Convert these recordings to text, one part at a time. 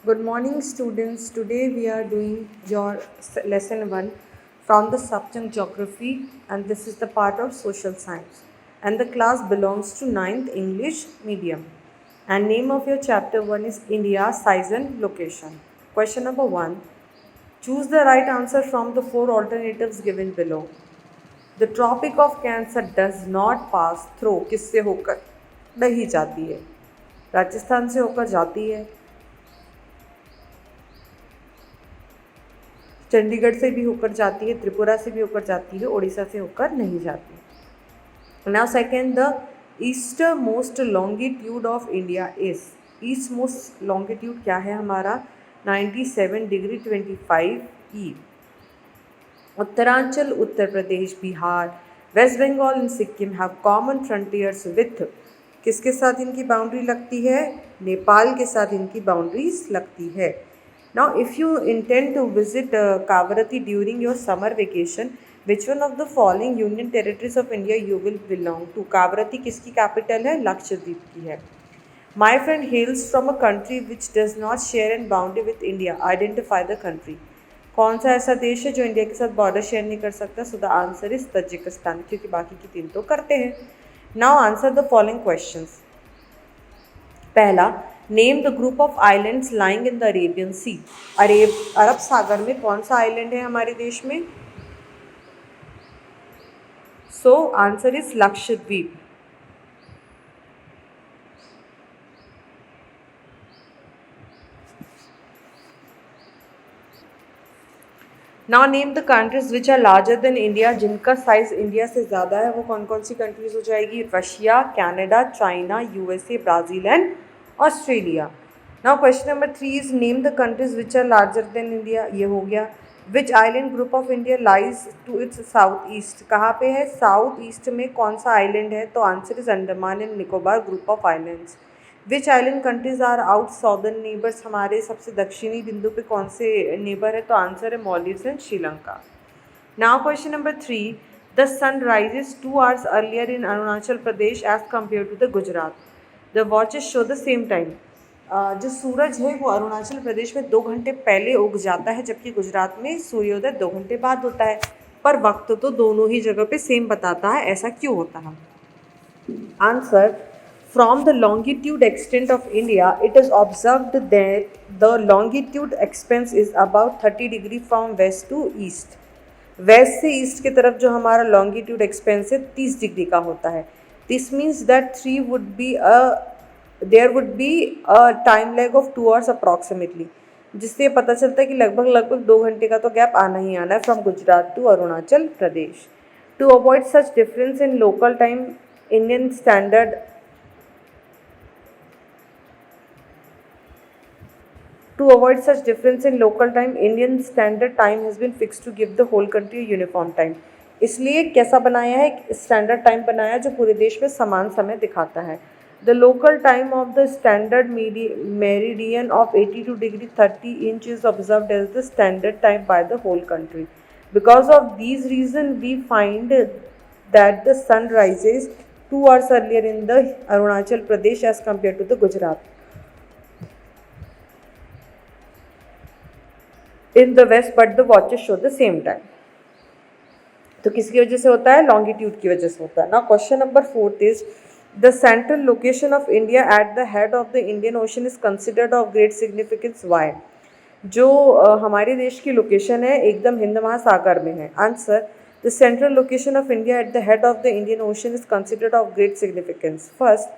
Good morning, students. Today we are doing your lesson 1 from the subject geography, and this is the part of social science. And the class belongs to ninth English medium. And name of your chapter 1 is India, size and location. Question number 1. Choose the right answer from the four alternatives given below. The Tropic of Cancer does not pass through किससे होकर नहीं जाती है? राजस्थान से होकर जाती है, चंडीगढ़ से भी होकर जाती है, त्रिपुरा से भी होकर जाती है, उड़ीसा से होकर नहीं जाती। Now second, the east most longitude of India is, east most longitude क्या है हमारा? 97 degree 25 E. Uttaranchal, Uttar Pradesh, Bihar, west Bengal and Sikkim have common frontiers with, किसके साथ इनकी बाउंड्री लगती है? नेपाल के साथ इनकी बाउंड्रीज लगती है। Now, if you intend to visit Kavaratti during your summer vacation, which one of the following union territories of India you will belong to? Kavaratti किसकी कैपिटल है? लक्षद्वीप की है। My friend hails from a country which does not share an boundary with India. Identify the country. कौन सा ऐसा देश है जो इंडिया के साथ बॉर्डर शेयर नहीं कर सकता? So the answer is Tajikistan, क्योंकि बाकी की तीन तो करते हैं। Now answer the following questions. पहला, name the group of islands lying in the Arabian sea. अरब सागर में कौन सा आइलैंड है हमारे देश में? So answer is Lakshadweep. Now name the countries which are larger than India, जिनका साइज इंडिया से ज़्यादा है, वो कौन कौन सी कंट्रीज हो जाएगी? Russia, Canada, China, USA, Brazil and Australia. Now question number 3 is name the countries which are larger than India, ये हो गया। Which island group of India lies to its south east, कहाँ पे है? साउथ ईस्ट में कौन सा island है? तो answer is Andaman and Nicobar group of islands. Which island countries are our southern neighbours, हमारे सबसे दक्षिणी बिंदु पे कौन से नेबर है? तो आंसर है Maldives and Sri Lanka. Now question number 3, the sun rises 2 hours earlier in Arunachal Pradesh as compare to the Gujarat. The watches show the same time. जो सूरज है वो अरुणाचल प्रदेश में 2 घंटे पहले उग जाता है, जबकि गुजरात में सूर्योदय 2 घंटे बाद होता है, पर वक्त तो दोनों ही जगह पे सेम बताता है। ऐसा क्यों होता है? Answer, from the longitude extent of India, it is observed that the longitude expanse is about 30 degree from west to east. West से ईस्ट की तरफ जो हमारा लॉन्गिट्यूड एक्सपेंस है 30 डिग्री का होता है। This means that there would be a time lag of 2 hours approximately, जिससे पता चलता है कि लगभग 2 घंटे का तो गैप आना ही आना है from Gujarat to Arunachal Pradesh. To avoid such difference in local time, Indian standard To avoid such difference in local time, Indian Standard Time has been fixed to give the whole country a uniform time. इसलिए कैसा बनाया है? Standard time बनाया जो पूरे देश में समान समय दिखाता है। The local time of the standard meridian of 82 degree 30 inch is observed as the standard time by the whole country. Because of these reason we find that the sun rises 2 hours earlier in the Arunachal Pradesh as compare to the Gujarat in the west, but the watches show the same time. तो किसकी वजह से होता है? Longitude की वजह से होता है ना। Question number 4 is the central location of India at the head of the Indian ocean is considered of great significance. Why? जो हमारे देश की लोकेशन है एकदम हिंद महासागर में है। Answer, the central location of India at the head of the Indian ocean is considered of great significance. First,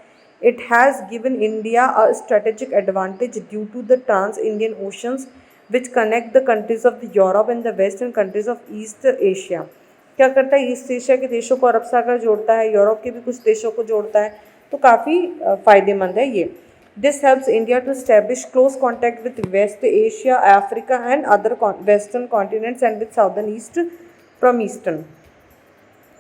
it has given India a strategic advantage due to the trans-Indian oceans which connect the countries of the Europe and the West and countries of East Asia. क्या करता है? East Asia के देशों को अरब सागर जोड़ता है, Europe के भी कुछ देशों को जोड़ता है, तो काफ़ी फ़ायदेमंद है ये। This helps India to establish close contact with west Asia, Africa and other western continents and with southern east from eastern.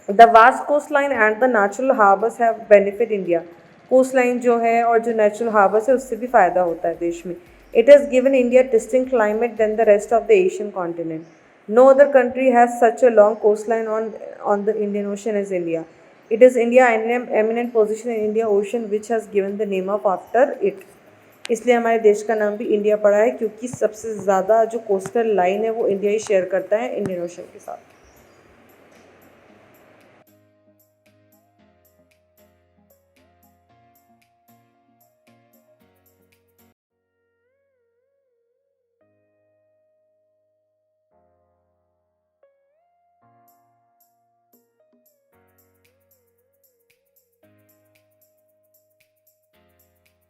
The vast coast line and the natural harbours have benefit India. Coast line जो है और जो natural harbours है उससे भी फ़ायदा होता है देश में। It has given India distinct climate than the rest of the Asian continent. No other country has such a long coast line on the Indian ocean as India. It is India eminent position in India ocean which has given the name of after it. इसलिए हमारे देश का नाम भी India पड़ा है, क्योंकि सबसे ज़्यादा जो कोस्टल लाइन है वो इंडिया ही शेयर करता है इंडियन ओशन के साथ।